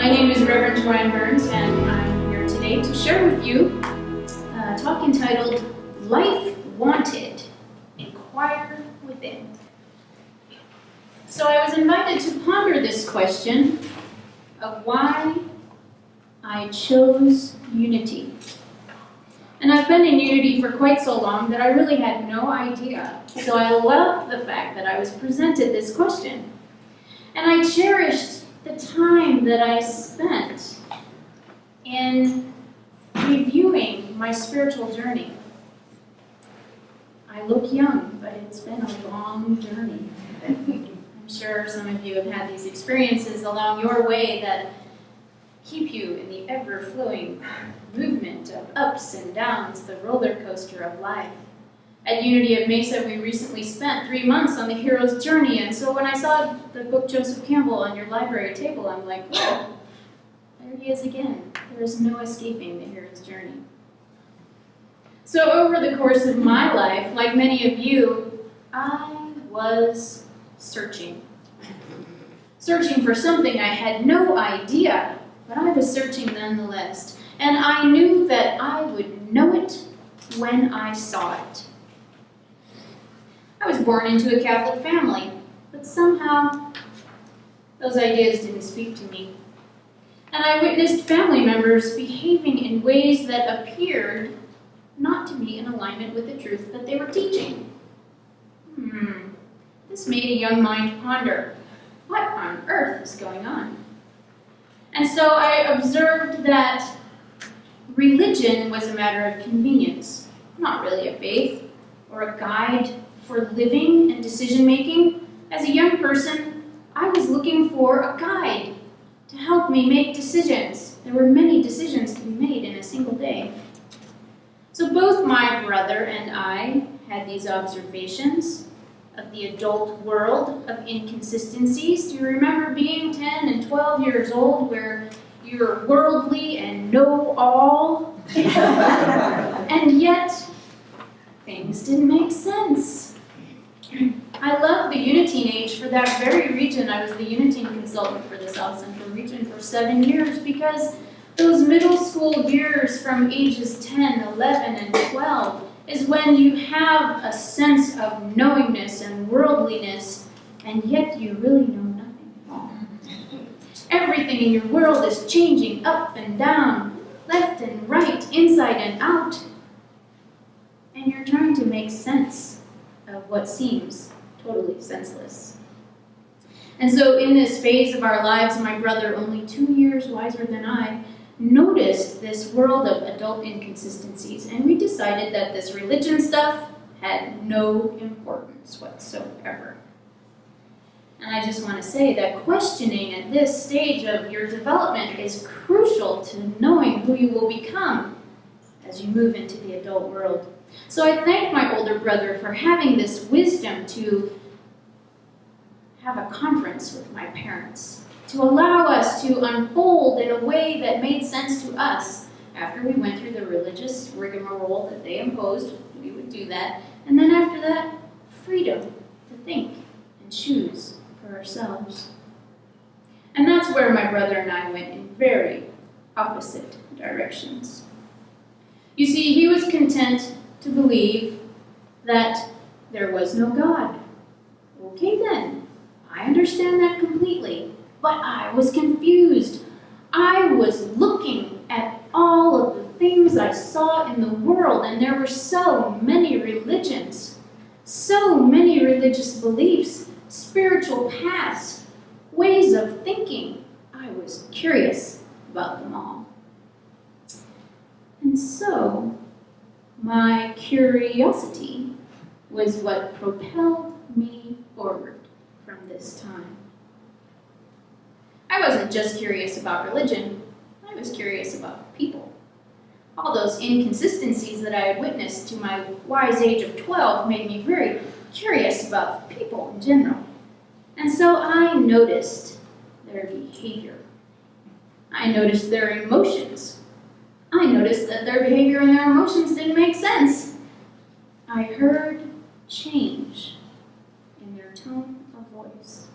My name is Reverend Joanne and I'm here today to share with you a talk entitled Life Wanted, Inquire Within. So I was invited to ponder this question of why I chose Unity. And I've been in Unity for quite so long that I really had no idea. So I loved the fact that I was presented this question. And I cherished the time that I spent in reviewing my spiritual journey. I look young, but it's been a long journey. I'm sure some of you have had these experiences along your way that keep you in the ever-flowing movement of ups and downs, the roller coaster of life. At Unity of Mesa, we recently spent 3 months on the hero's journey, and so when I saw the book Joseph Campbell on your library table, I'm like, oh, there he is again. There is no escaping the hero's journey. So over the course of my life, like many of you, I was searching. Searching for something I had no idea, but I was searching nonetheless. And I knew that I would know it when I saw it. I was born into a Catholic family, but somehow those ideas didn't speak to me. And I witnessed family members behaving in ways that appeared not to be in alignment with the truth that they were teaching. This made a young mind ponder, what on earth is going on? And so I observed that religion was a matter of convenience, not really a faith or a guide for living and decision-making. As a young person, I was looking for a guide to help me make decisions. There were many decisions to be made in a single day. So both my brother and I had these observations of the adult world of inconsistencies. Do you remember being 10 and 12 years old where you're worldly and know all? And yet, things didn't make sense. I love the Unity age for that very reason. I was the Unity consultant for the South Central region for 7 years because those middle school years from ages 10, 11, and 12 is when you have a sense of knowingness and worldliness, and yet you really know nothing at all. Everything in your world is changing up and down, left and right, inside and out, and you're trying to make sense of what seems totally senseless. And so in this phase of our lives, my brother, only 2 years wiser than I, noticed this world of adult inconsistencies, and we decided that this religion stuff had no importance whatsoever. And I just want to say that questioning at this stage of your development is crucial to knowing who you will become as you move into the adult world. So I thank my older brother for having this wisdom to have a conference with my parents, to allow us to unfold in a way that made sense to us. After we went through the religious rigmarole that they imposed, we would do that. And then after that, freedom to think and choose for ourselves. And that's where my brother and I went in very opposite directions. You see, he was content to believe that there was no God. Okay then, I understand that completely, but I was confused. I was looking at all of the things I saw in the world, and there were so many religions, so many religious beliefs, spiritual paths, ways of thinking. I was curious about them all. And so, my curiosity was what propelled me forward from this time. I wasn't just curious about religion, I was curious about people. All those inconsistencies that I had witnessed to my wise age of 12 made me very curious about people in general. And so I noticed their behavior. I noticed their emotions. I noticed that their behavior and their emotions didn't make sense. I heard change in their tone of voice.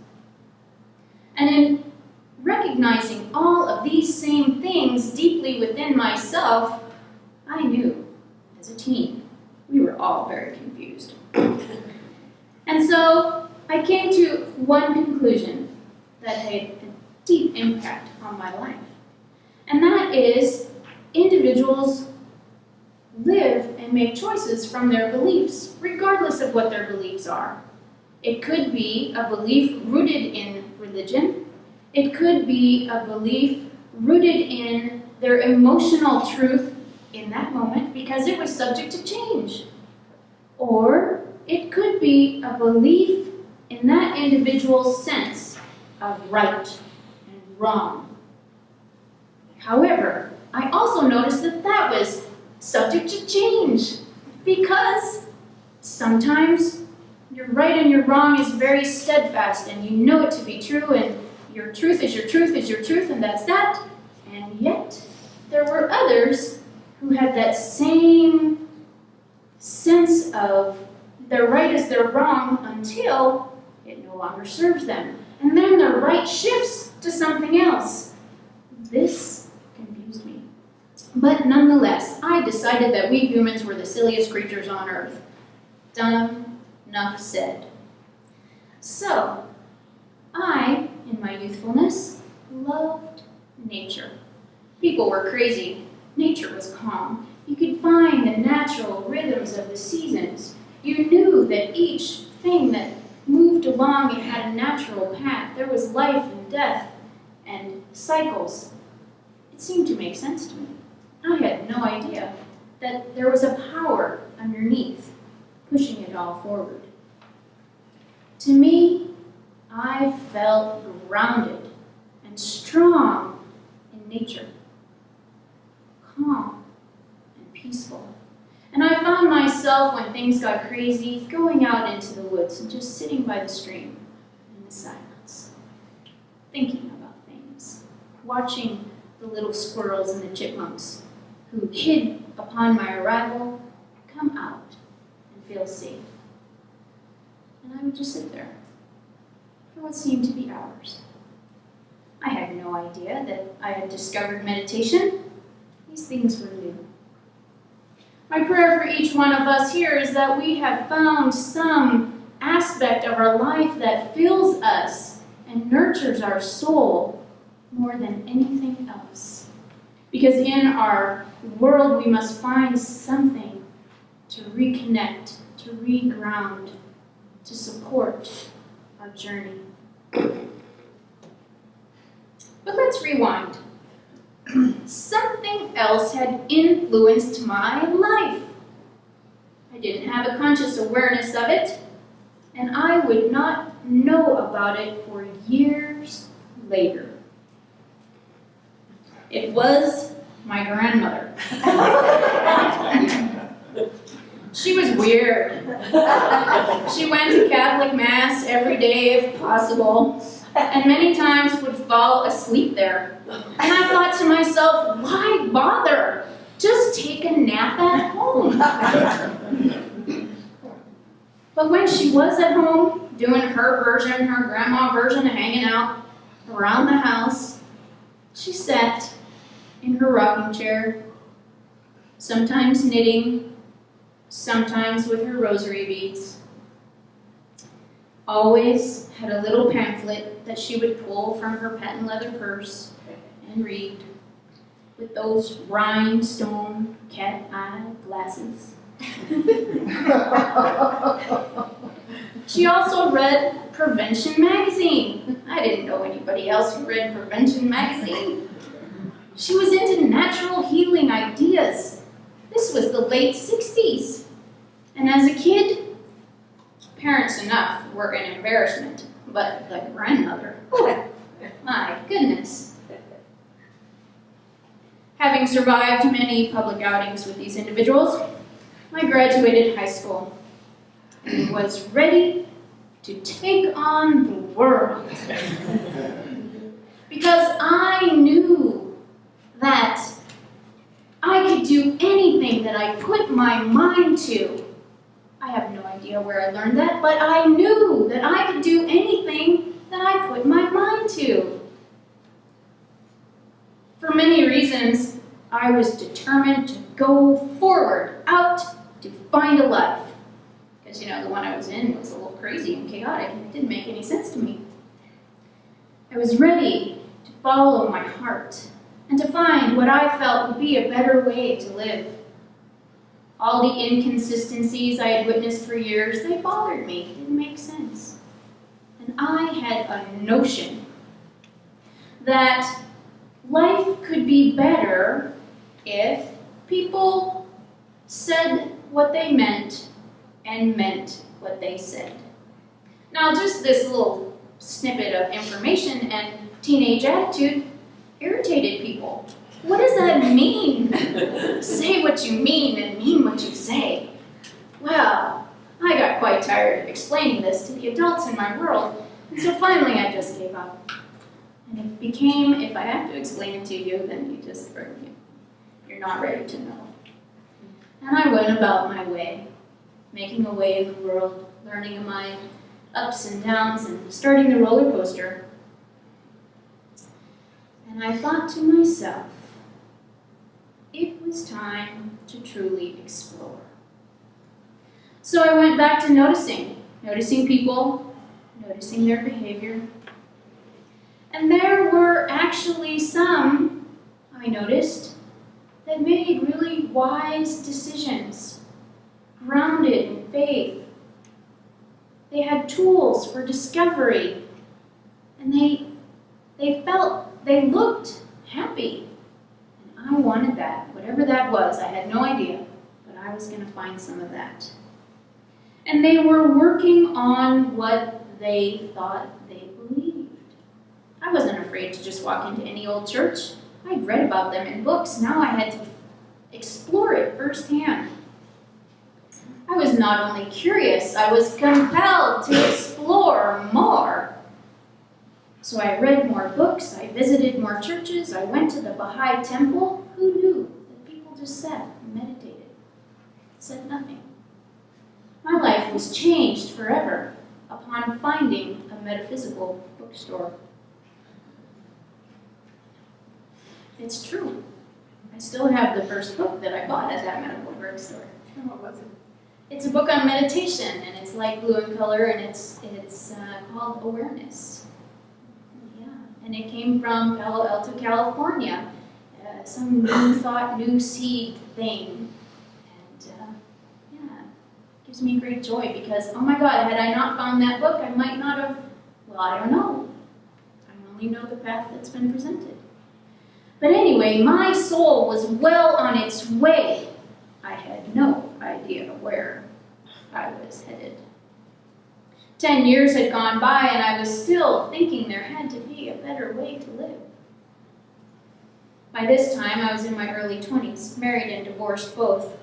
And in recognizing recognizing all of these same things deeply within myself, I knew, as a teen, we were all very confused. And so I came to one conclusion that had a deep impact on my life. And that is, individuals live and make choices from their beliefs, regardless of what their beliefs are. It could be a belief rooted in religion. It could be a belief rooted in their emotional truth in that moment because it was subject to change. Or it could be a belief in that individual's sense of right and wrong. However, I also noticed that that was subject to change because sometimes your right and your wrong is very steadfast and you know it to be true and your truth is your truth is your truth and that's that. And yet there were others who had that same sense of their right is their wrong until it no longer serves them. And then their right shifts to something else. This confused me. But nonetheless, I decided that we humans were the silliest creatures on earth. Done, enough said. So, I, in my youthfulness, loved nature. People were crazy. Nature was calm. You could find the natural rhythms of the seasons. You knew that each thing that moved along, it had a natural path. There was life and death and cycles. It seemed to make sense to me. I had no idea that there was a power underneath, pushing it all forward. To me, I felt grounded and strong in nature, calm and peaceful. And I found myself, when things got crazy, going out into the woods and just sitting by the stream in the silence, thinking about things, watching the little squirrels and the chipmunks who hid upon my arrival come out and feel safe. And I would just sit there for what seemed to be hours. I had no idea that I had discovered meditation. These things were new. My prayer for each one of us here is that we have found some aspect of our life that fills us and nurtures our soul more than anything else. Because in our world, we must find something to reconnect, to reground, to support our journey. But let's rewind. Something else had influenced my life. I didn't have a conscious awareness of it, and I would not know about it for years later. It was my grandmother. She was weird. She went to Catholic Mass every day if possible, and many times would fall asleep there. And I thought to myself, why bother? Just take a nap at home. But when she was at home, doing her version, her grandma version of hanging out around the house, she sat in her rocking chair, sometimes knitting, sometimes with her rosary beads. Always had a little pamphlet that she would pull from her patent leather purse and read with those rhinestone cat-eye glasses. She also read Prevention magazine. I didn't know anybody else who read Prevention magazine. She was into natural healing ideas. This was the late 60s. And as a kid, parents enough were an embarrassment, but the grandmother, oh, my goodness. Having survived many public outings with these individuals, I graduated high school and was ready to take on the world. Because I knew that I could do anything that I put my mind to. I have no idea where I learned that, but I knew that I could do anything that I put my mind to. I was determined to go forward, out to find a life. Because, the one I was in was a little crazy and chaotic, and it didn't make any sense to me. I was ready to follow my heart and to find what I felt would be a better way to live. All the inconsistencies I had witnessed for years, they bothered me. It didn't make sense. And I had a notion that life could be better if people said what they meant and meant what they said. Now, just this little snippet of information and teenage attitude irritated people. What does that mean? Say what you mean and mean what you say. Well, I got quite tired of explaining this to the adults in my world, and so finally I just gave up. And it became, if I have to explain it to you, then you're not ready to know. And I went about my way, making a way in the world, learning of my ups and downs, and starting the roller coaster. And I thought to myself, it was time to truly explore. So I went back to noticing people, noticing their behavior. And there were actually some, I noticed, that made really wise decisions, grounded in faith. They had tools for discovery, and they looked happy. And I wanted that, whatever that was. I had no idea, but I was going to find some of that. And they were working on what they thought they believed. I wasn't afraid to just walk into any old church. I'd read about them in books. Now I had to explore it firsthand. I was not only curious, I was compelled to explore more. So I read more books, I visited more churches, I went to the Baha'i temple. Who knew that people just sat and meditated, said nothing? My life was changed forever upon finding a metaphysical bookstore. It's true. I still have the first book that I bought at that medical bookstore. What was it? It's a book on meditation, and it's light blue in color, and it's called Awareness. Yeah, and it came from Palo Alto, California. Some new thought, new seed thing, and it gives me great joy because, oh my God, had I not found that book, I might not have. Well, I don't know. I only know the path that's been presented. But anyway, my soul was well on its way. I had no idea where I was headed. 10 years had gone by, and I was still thinking there had to be a better way to live. By this time, I was in my early 20s, married and divorced both.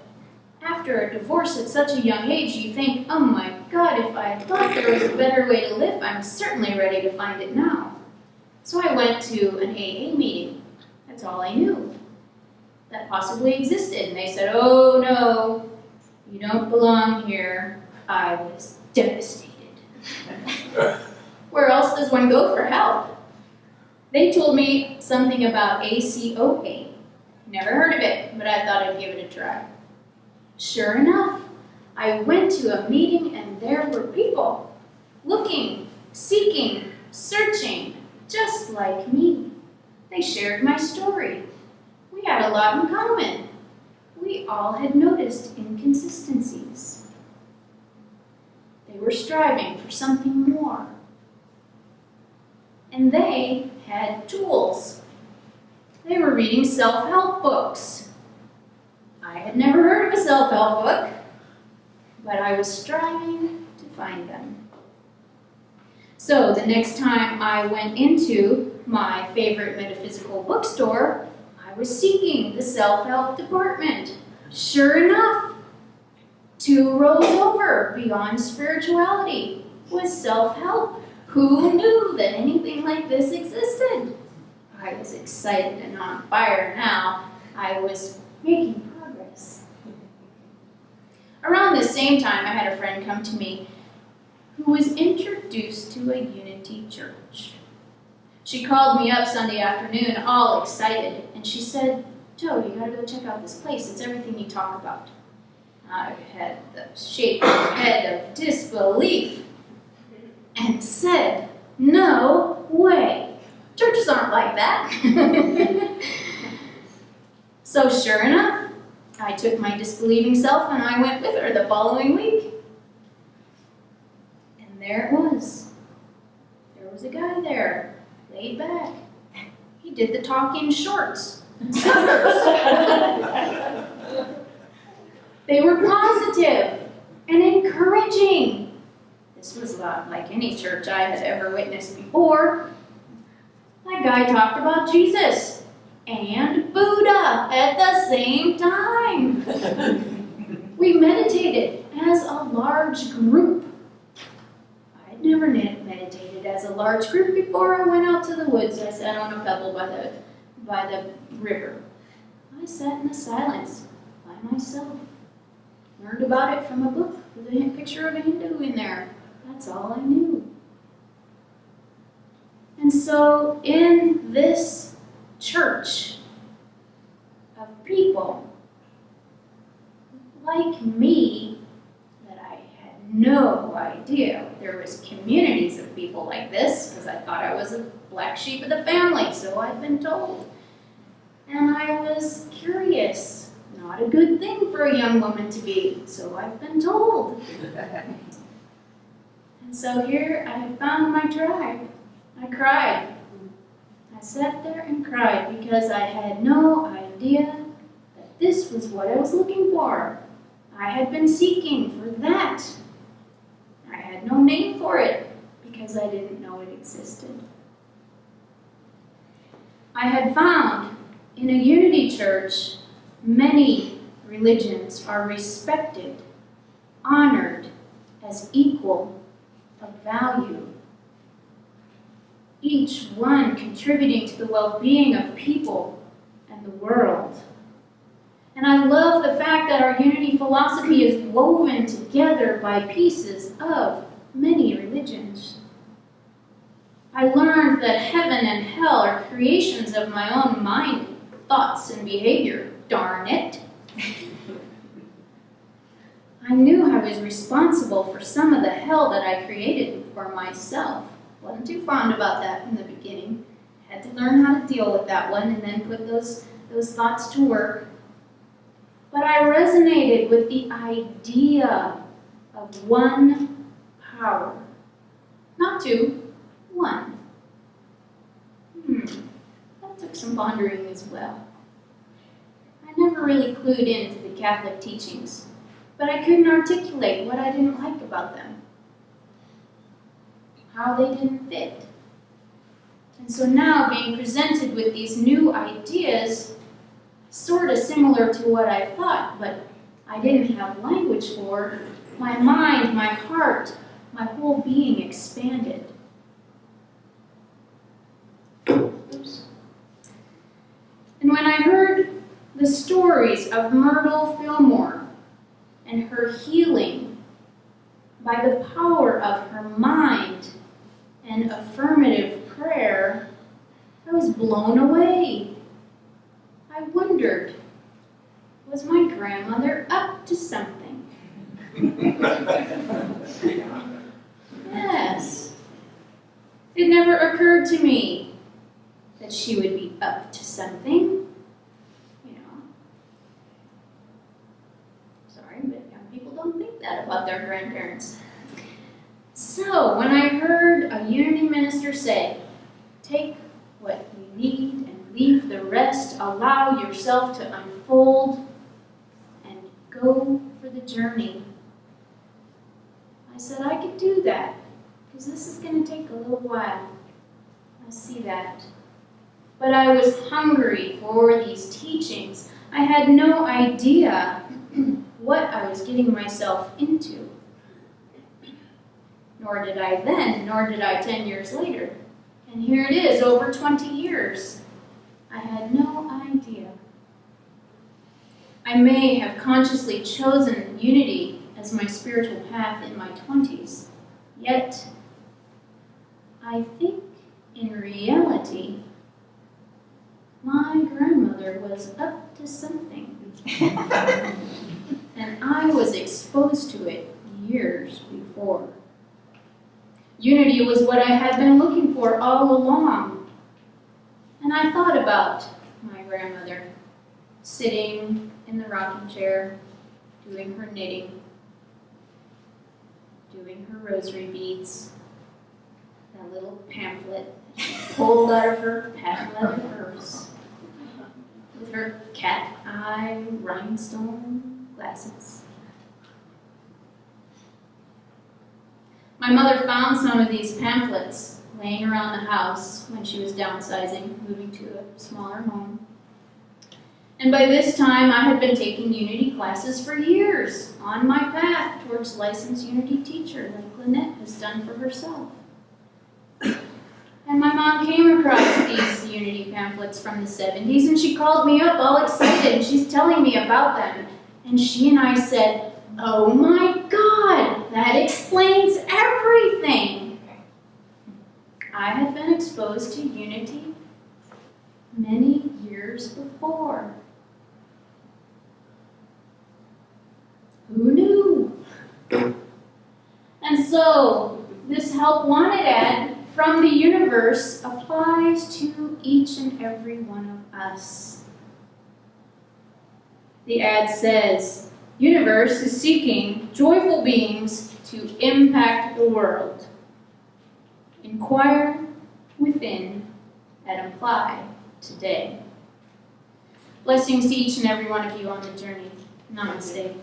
After a divorce at such a young age, you think, oh my God, if I thought there was a better way to live, I'm certainly ready to find it now. So I went to an AA meeting. That's all I knew that possibly existed. And they said, oh no, you don't belong here. I was devastated. Where else does one go for help? They told me something about ACOA. Never heard of it, but I thought I'd give it a try. Sure enough, I went to a meeting and there were people looking, seeking, searching, just like me. They shared my story. We had a lot in common. We all had noticed inconsistencies. They were striving for something more. And they had tools. They were reading self-help books. I had never heard of a self-help book, but I was striving to find them. So the next time I went into my favorite metaphysical bookstore, I was seeking the self-help department. Sure enough, 2 rows over, beyond spirituality, was self-help. Who knew that anything like this existed? I was excited and on fire now. I was making progress. Around the same time, I had a friend come to me who was introduced to a Unity church. She called me up Sunday afternoon, all excited, and she said, Joe, you gotta go check out this place. It's everything you talk about. I had the shaking head of disbelief and said, no way. Churches aren't like that. So sure enough, I took my disbelieving self and I went with her the following week. And there it was. There was a guy there, laid back. He did the talk in shorts. They were positive and encouraging. This was not like any church I had ever witnessed before. That guy talked about Jesus and Buddha at the same time. We meditated as a large group. I'd never meditated as a large group before I went out to the woods. I sat on a pebble by the river. I sat in the silence by myself. Learned about it from a book with a picture of a Hindu in there. That's all I knew. And so in this church of people like me, that I had no idea there was communities of people like this, because I thought I was a black sheep of the family, so I'd been told. And I was curious. Not a good thing for a young woman to be, so I've been told. And so here I found my tribe. I cried. I sat there and cried because I had no idea that this was what I was looking for. I had been seeking for that. I had no name for it because I didn't know it existed. I had found in a Unity church, many religions are respected, honored as equal of value, each one contributing to the well-being of people and the world. And I love the fact that our Unity philosophy is woven together by pieces of many religions. I learned that heaven and hell are creations of my own mind, thoughts, and behavior. Darn it. I knew I was responsible for some of the hell that I created for myself. Wasn't too fond about that in the beginning. Had to learn how to deal with that one and then put those thoughts to work. But I resonated with the idea of one power. Not two, one. That took some pondering as well. I never really clued into the Catholic teachings, but I couldn't articulate what I didn't like about them, how they didn't fit. And so now being presented with these new ideas, sort of similar to what I thought, but I didn't have language for, my mind, my heart, my whole being expanded. Oops. And when I heard the stories of Myrtle Fillmore and her healing by the power of her mind and affirmative prayer, I was blown away. I wondered, was my grandmother up to something? Yes. It never occurred to me that she would be up to something. Don't think that about their grandparents. So when I heard a Unity minister say, take what you need and leave the rest, allow yourself to unfold and go for the journey, I said I could do that because this is going to take a little while. I see that. But I was hungry for these teachings. I had no idea what I was getting myself into. Nor did I then, nor did I 10 years later. And here it is, over 20 years. I had no idea. I may have consciously chosen Unity as my spiritual path in my 20s, yet I think in reality, my grandmother grandmother was up to something. And I was exposed to it years before. Unity was what I had been looking for all along. And I thought about my grandmother, sitting in the rocking chair, doing her knitting, doing her rosary beads, that little pamphlet that she pulled out of her patent leather purse, with her cat eye rhinestone glasses. My mother found some of these pamphlets laying around the house when she was downsizing, moving to a smaller home. And by this time, I had been taking Unity classes for years, on my path towards licensed Unity teacher, like Lynette has done for herself. And my mom came across these Unity pamphlets from the 70s, and she called me up all excited, and she's telling me about them. And she and I said, "Oh my God, that explains everything." I had been exposed to Unity many years before. Who knew? And so, this help wanted ad from the universe applies to each and every one of us. The ad says, "Universe is seeking joyful beings to impact the world. Inquire within and apply today." Blessings to each and every one of you on the journey. Namaste.